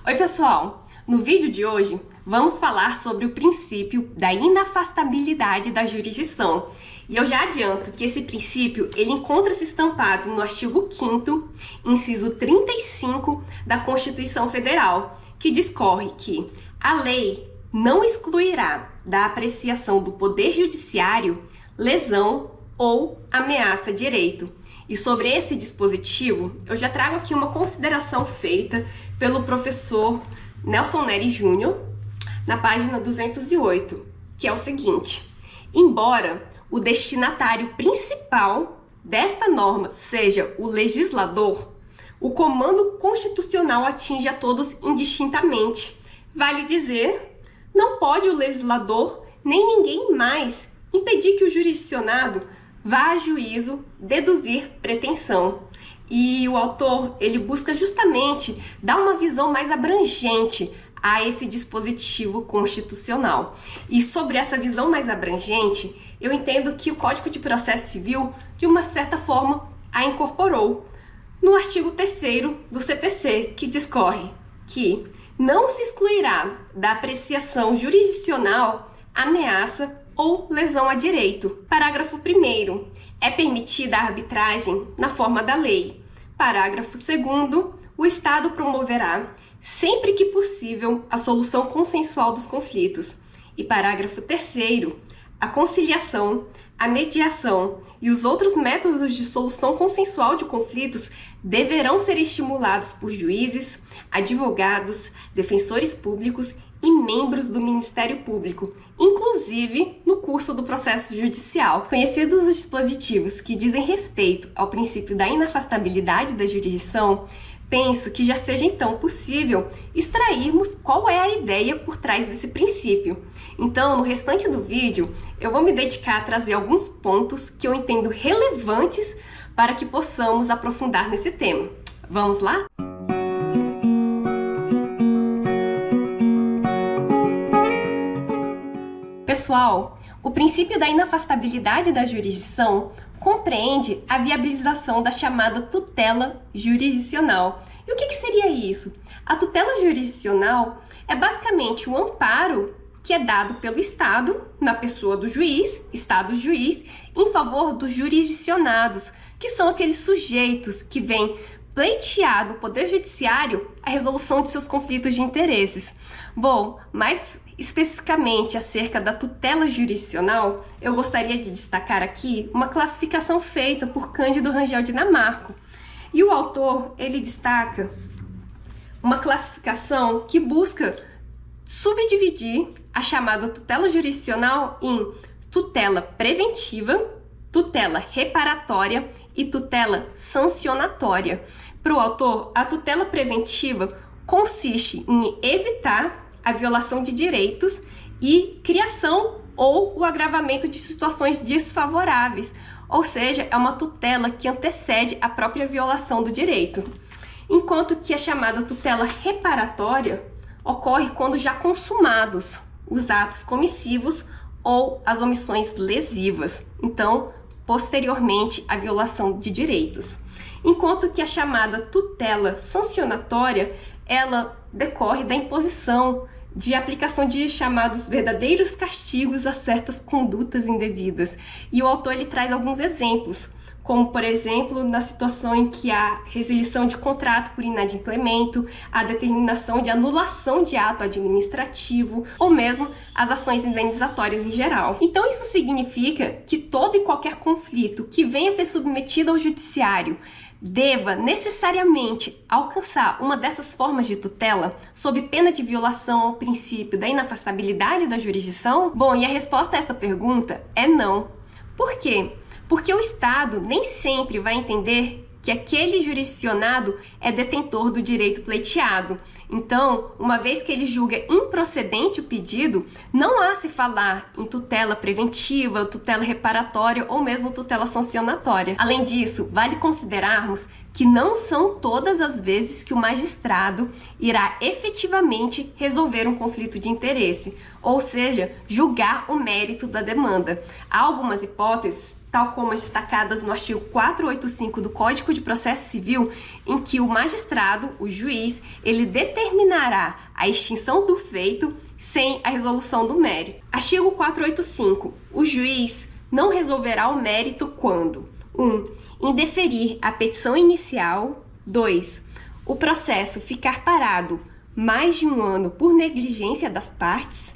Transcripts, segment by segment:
Oi pessoal, no vídeo de hoje vamos falar sobre o princípio da inafastabilidade da jurisdição. E eu já adianto que esse princípio ele encontra-se estampado no artigo 5º, inciso 35 da Constituição Federal, que discorre que a lei não excluirá da apreciação do Poder Judiciário lesão ou ameaça a direito. E sobre esse dispositivo, eu já trago aqui uma consideração feita pelo professor Nelson Neri Júnior, na página 208, que é o seguinte: embora o destinatário principal desta norma seja o legislador, o comando constitucional atinge a todos indistintamente. Vale dizer, não pode o legislador, nem ninguém mais, impedir que o jurisdicionado vá a juízo deduzir pretensão. E o autor, ele busca justamente dar uma visão mais abrangente a esse dispositivo constitucional. E sobre essa visão mais abrangente, eu entendo que o Código de Processo Civil, de uma certa forma, a incorporou no artigo 3º do CPC, que discorre que não se excluirá da apreciação jurisdicional ameaça ou lesão a direito. Parágrafo 1º. É permitida a arbitragem na forma da lei. Parágrafo 2º. O Estado promoverá, sempre que possível, a solução consensual dos conflitos. E parágrafo 3º. A conciliação, a mediação e os outros métodos de solução consensual de conflitos deverão ser estimulados por juízes, advogados, defensores públicos e membros do Ministério Público, inclusive no curso do processo judicial. Conhecidos os dispositivos que dizem respeito ao princípio da inafastabilidade da jurisdição, penso que já seja então possível extrairmos qual é a ideia por trás desse princípio. Então, no restante do vídeo, eu vou me dedicar a trazer alguns pontos que eu entendo relevantes para que possamos aprofundar nesse tema. Vamos lá? Pessoal, o princípio da inafastabilidade da jurisdição compreende a viabilização da chamada tutela jurisdicional. E o que seria isso? A tutela jurisdicional é basicamente o amparo que é dado pelo Estado, na pessoa do juiz, Estado-juiz, em favor dos jurisdicionados, que são aqueles sujeitos que vêm pleitear do Poder Judiciário a resolução de seus conflitos de interesses. Bom, mais especificamente acerca da tutela jurisdicional, eu gostaria de destacar aqui uma classificação feita por Cândido Rangel Dinamarco. E o autor, ele destaca uma classificação que busca subdividir a chamada tutela jurisdicional em tutela preventiva, tutela reparatória e tutela sancionatória. Para o autor, a tutela preventiva consiste em evitar a violação de direitos e criação ou o agravamento de situações desfavoráveis, ou seja, é uma tutela que antecede a própria violação do direito. Enquanto que a chamada tutela reparatória ocorre quando já consumados os atos comissivos ou as omissões lesivas, então, posteriormente à violação de direitos. Enquanto que a chamada tutela sancionatória, ela decorre da imposição de aplicação de chamados verdadeiros castigos a certas condutas indevidas. E o autor ele traz alguns exemplos, como, por exemplo, na situação em que há resilição de contrato por inadimplemento, a determinação de anulação de ato administrativo, ou mesmo as ações indenizatórias em geral. Então, isso significa que todo e qualquer conflito que venha a ser submetido ao judiciário deva necessariamente alcançar uma dessas formas de tutela, sob pena de violação ao princípio da inafastabilidade da jurisdição? Bom, e a resposta a esta pergunta é não. Por quê? Porque o Estado nem sempre vai entender que aquele jurisdicionado é detentor do direito pleiteado. Então, uma vez que ele julga improcedente o pedido, não há se falar em tutela preventiva, tutela reparatória ou mesmo tutela sancionatória. Além disso, vale considerarmos que não são todas as vezes que o magistrado irá efetivamente resolver um conflito de interesse, ou seja, julgar o mérito da demanda. Há algumas hipóteses, tal como as destacadas no artigo 485 do Código de Processo Civil, em que o magistrado, o juiz, ele determinará a extinção do feito sem a resolução do mérito. Artigo 485. O juiz não resolverá o mérito quando 1. Indeferir a petição inicial. 2. O processo ficar parado mais de 1 ano por negligência das partes.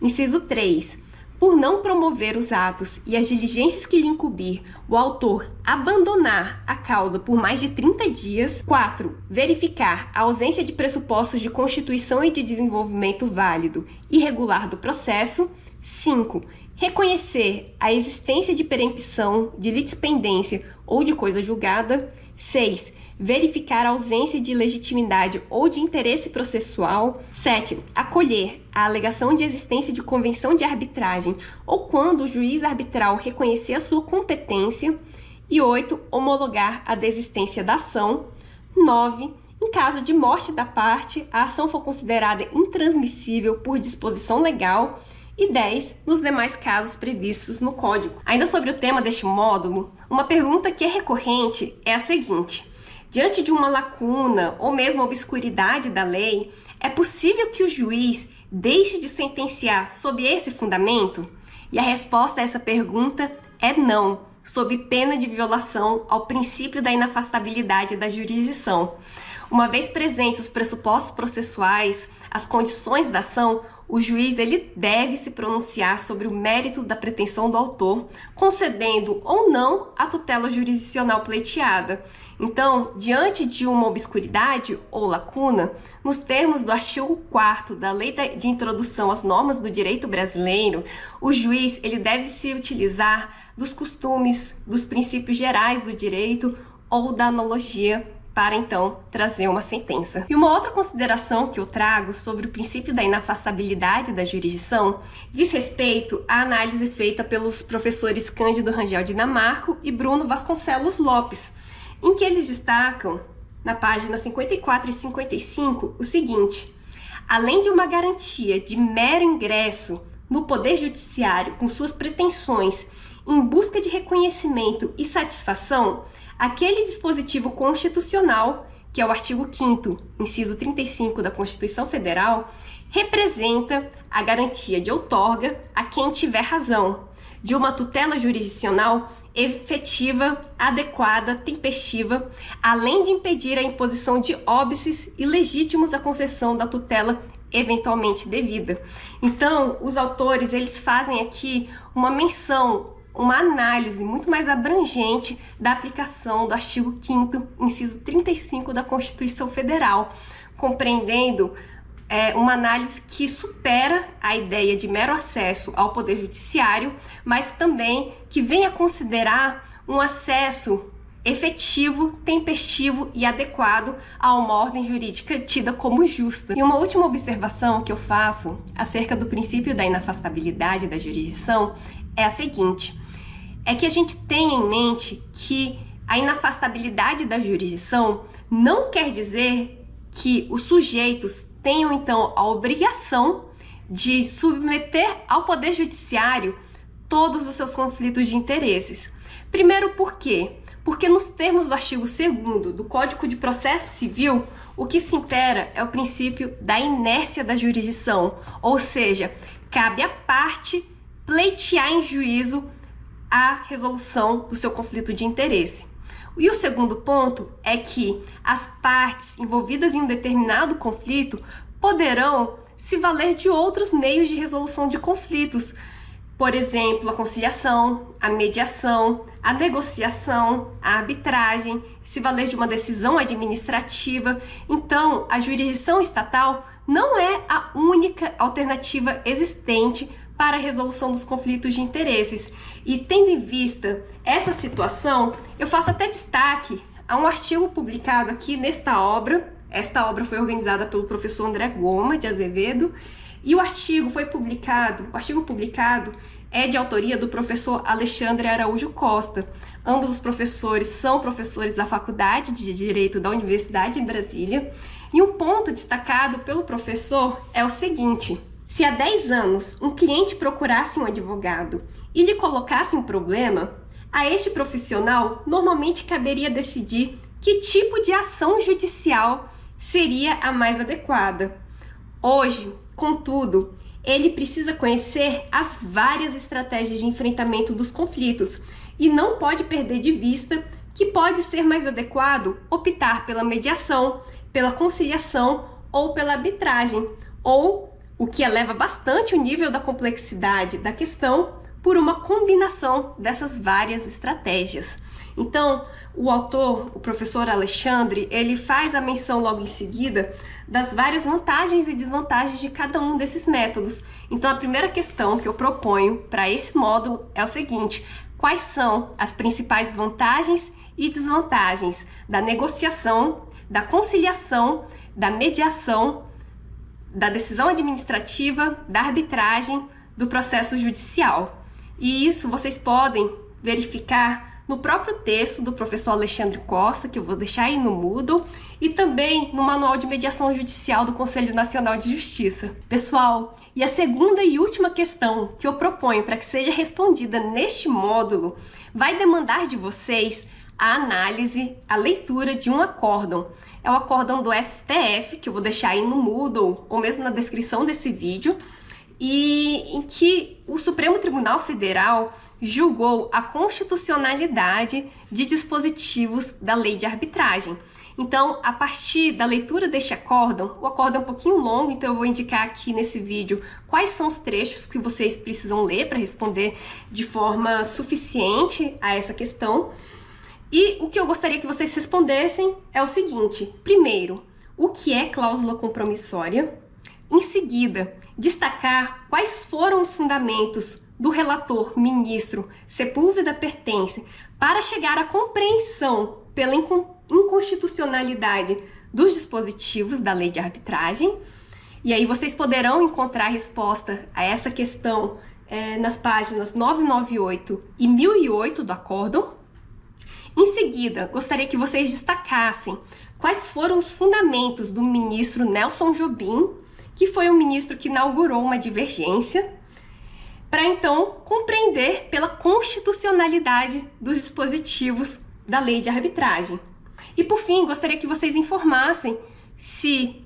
Inciso 3. Por não promover os atos e as diligências que lhe incumbir, o autor abandonar a causa por mais de 30 dias. 4. Verificar a ausência de pressupostos de constituição e de desenvolvimento válido e regular do processo. 5. Reconhecer a existência de perempção, de litispendência ou de coisa julgada. 6. Verificar a ausência de legitimidade ou de interesse processual. 7. Acolher a alegação de existência de convenção de arbitragem ou quando o juiz arbitral reconhecer a sua competência. E 8. Homologar a desistência da ação. 9. Em caso de morte da parte, a ação for considerada intransmissível por disposição legal. E 10. Nos demais casos previstos no Código. Ainda sobre o tema deste módulo, uma pergunta que é recorrente é a seguinte: diante de uma lacuna ou mesmo obscuridade da lei, é possível que o juiz deixe de sentenciar sob esse fundamento? E a resposta a essa pergunta é não, sob pena de violação ao princípio da inafastabilidade da jurisdição. Uma vez presentes os pressupostos processuais, as condições da ação, o juiz ele deve se pronunciar sobre o mérito da pretensão do autor, concedendo ou não a tutela jurisdicional pleiteada. Então, diante de uma obscuridade ou lacuna, nos termos do artigo 4º da Lei de Introdução às Normas do Direito Brasileiro, o juiz ele deve se utilizar dos costumes, dos princípios gerais do direito ou da analogia para então trazer uma sentença. E uma outra consideração que eu trago sobre o princípio da inafastabilidade da jurisdição diz respeito à análise feita pelos professores Cândido Rangel Dinamarco e Bruno Vasconcelos Lopes, em que eles destacam, na página 54 e 55, o seguinte: além de uma garantia de mero ingresso no Poder Judiciário com suas pretensões em busca de reconhecimento e satisfação, aquele dispositivo constitucional, que é o artigo 5º, inciso 35 da Constituição Federal, representa a garantia de outorga a quem tiver razão, de uma tutela jurisdicional efetiva, adequada, tempestiva, além de impedir a imposição de óbices ilegítimos à concessão da tutela eventualmente devida. Então, os autores, eles fazem aqui uma menção, uma análise muito mais abrangente da aplicação do artigo 5º, inciso 35 da Constituição Federal, compreendendo uma análise que supera a ideia de mero acesso ao Poder Judiciário, mas também que vem a considerar um acesso efetivo, tempestivo e adequado a uma ordem jurídica tida como justa. E uma última observação que eu faço acerca do princípio da inafastabilidade da jurisdição é a seguinte: é que a gente tenha em mente que a inafastabilidade da jurisdição não quer dizer que os sujeitos tenham então a obrigação de submeter ao Poder Judiciário todos os seus conflitos de interesses. Primeiro, por quê? Porque nos termos do artigo 2º do Código de Processo Civil, o que se impera é o princípio da inércia da jurisdição, ou seja, cabe à parte pleitear em juízo a resolução do seu conflito de interesse. E o segundo ponto é que as partes envolvidas em um determinado conflito poderão se valer de outros meios de resolução de conflitos, por exemplo, a conciliação, a mediação, a negociação, a arbitragem, se valer de uma decisão administrativa. Então, a jurisdição estatal não é a única alternativa existente para a resolução dos conflitos de interesses. E tendo em vista essa situação, eu faço até destaque a um artigo publicado aqui nesta obra. Esta obra foi organizada pelo professor André Goma de Azevedo, e o artigo publicado é de autoria do professor Alexandre Araújo Costa. Ambos os professores são professores da Faculdade de Direito da Universidade de Brasília, e um ponto destacado pelo professor é o seguinte: se há 10 anos um cliente procurasse um advogado e lhe colocasse um problema, A este profissional normalmente caberia decidir que tipo de ação judicial seria a mais adequada. Hoje, contudo, ele precisa conhecer as várias estratégias de enfrentamento dos conflitos e não pode perder de vista que pode ser mais adequado optar pela mediação, pela conciliação ou pela arbitragem, ou, o que eleva bastante o nível da complexidade da questão, por uma combinação dessas várias estratégias. Então, o autor, o professor Alexandre, ele faz a menção logo em seguida das várias vantagens e desvantagens de cada um desses métodos. Então, a primeira questão que eu proponho para esse módulo é o seguinte: quais são as principais vantagens e desvantagens da negociação, da conciliação, da mediação, da decisão administrativa, da arbitragem, do processo judicial? E isso vocês podem verificar no próprio texto do professor Alexandre Costa, que eu vou deixar aí no Moodle, e também no Manual de Mediação Judicial do Conselho Nacional de Justiça. Pessoal, e a segunda e última questão que eu proponho para que seja respondida neste módulo vai demandar de vocês a análise, a leitura de um acórdão. É o acórdão do STF, que eu vou deixar aí no Moodle, ou mesmo na descrição desse vídeo, e em que o Supremo Tribunal Federal julgou a constitucionalidade de dispositivos da lei de arbitragem. Então, a partir da leitura deste acórdão, o acórdão é um pouquinho longo, então eu vou indicar aqui nesse vídeo quais são os trechos que vocês precisam ler para responder de forma suficiente a essa questão. E o que eu gostaria que vocês respondessem é o seguinte: primeiro, o que é cláusula compromissória? Em seguida, destacar quais foram os fundamentos do relator ministro Sepúlveda Pertence para chegar à compreensão pela inconstitucionalidade dos dispositivos da lei de arbitragem. E aí vocês poderão encontrar a resposta a essa questão nas páginas 998 e 1008 do acórdão. Em seguida, gostaria que vocês destacassem quais foram os fundamentos do ministro Nelson Jobim, que foi o ministro que inaugurou uma divergência, para então compreender pela constitucionalidade dos dispositivos da lei de arbitragem. E por fim, gostaria que vocês informassem se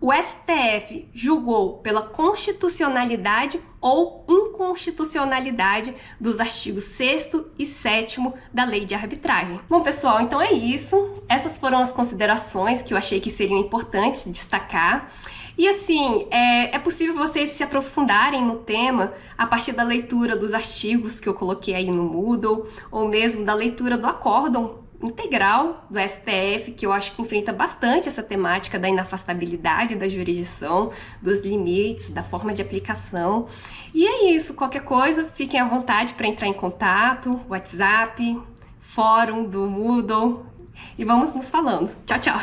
o STF julgou pela constitucionalidade ou inconstitucionalidade dos artigos 6º e 7º da lei de arbitragem. Bom, pessoal, então é isso. Essas foram as considerações que eu achei que seriam importantes destacar. E assim, é possível vocês se aprofundarem no tema a partir da leitura dos artigos que eu coloquei aí no Moodle, ou mesmo da leitura do acórdão integral do STF, que eu acho que enfrenta bastante essa temática da inafastabilidade da jurisdição, dos limites, da forma de aplicação. E é isso, qualquer coisa, fiquem à vontade para entrar em contato, WhatsApp, fórum do Moodle, e vamos nos falando. Tchau, tchau!